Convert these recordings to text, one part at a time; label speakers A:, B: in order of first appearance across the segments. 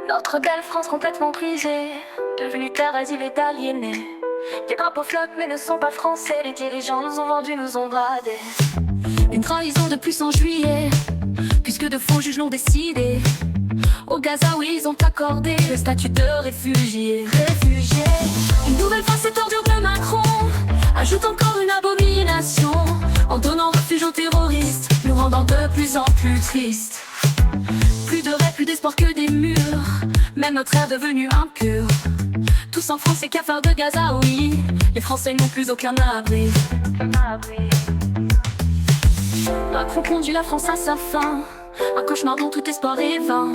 A: Notre belle France complètement brisée, devenue terre d'asile et d'aliénés. Les drapeaux flottent mais ne sont pas français. Les dirigeants nous ont vendus, nous ont bradés. Une trahison de plus en juillet, puisque de faux juges l'ont décidé. Au Gaza, oui, ils ont accordé le statut de réfugié. Une nouvelle fois, cette ordure de Macron ajoute encore une abomination, en donnant refuge aux terroristes, nous rendant de plus en plus tristes. Plus de rêves, plus d'espoir que des murs, même notre air devenu impur. Tous en France et cafards de Gaza, oui, les Français n'ont plus aucun abri. Macron conduit la France à sa fin, un cauchemar dont tout espoir est vain.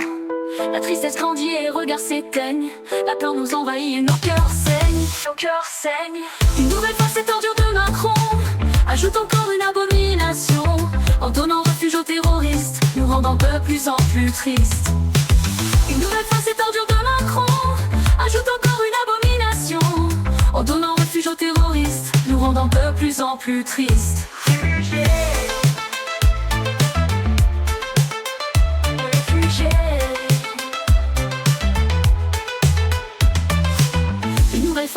A: La tristesse grandit et les regards s'éteignent, la peur nous envahit et nos cœurs saignent. Une nouvelle fois cette ordure de Macron ajoute encore une abomination, en donnant refuge aux terroristes, nous rendant de plus en plus tristes. Une nouvelle fois cette ordure de Macron ajoute encore une abomination, en donnant refuge aux terroristes, nous rendant de plus en plus tristes.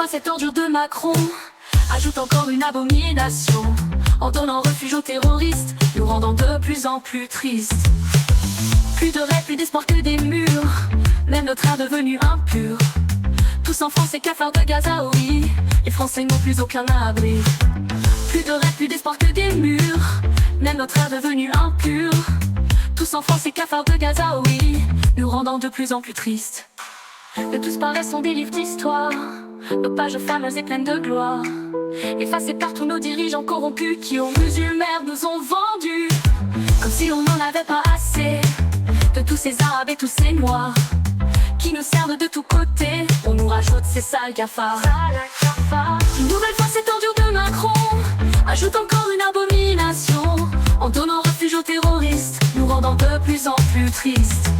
A: Cette ordure de Macron ajoute encore une abomination, en donnant refuge aux terroristes, nous rendant de plus en plus tristes. Plus de rêves, plus d'espoir que des murs, même notre air devenu impur. Tous en France et cafards de Gaza, oui, les Français n'ont plus aucun abri. Plus de rêves, plus d'espoir que des murs, même notre air devenu impur. Tous en France et cafards de Gaza, oui, nous rendant de plus en plus tristes. De tous paraissent sont des livres d'histoire, nos pages fameuses et pleines de gloire, effacées par tous nos dirigeants corrompus qui aux musulmans nous ont vendus. Comme si on n'en avait pas assez de tous ces arabes et tous ces noirs qui nous servent de tous côtés. On nous rajoute ces sales cafards. Une nouvelle fois cette ordure de Macron ajoute encore une abomination, en donnant refuge aux terroristes, nous rendant de plus en plus tristes.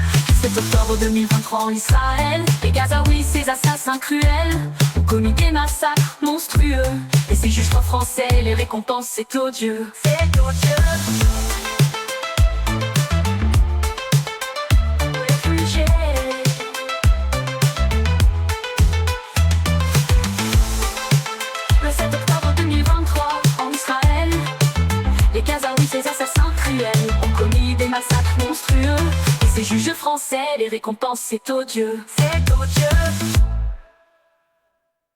A: 7 octobre 2023 en Israël, les Gazaouis, ces assassins cruels, ont commis des massacres monstrueux. Et ces juges français, les récompenses, c'est odieux. Réfugiés. Le 7 octobre 2023 en Israël, les Gazaouis, ces assassins cruels, ont commis des massacres monstrueux. Ces juges français, les récompenses, c'est odieux.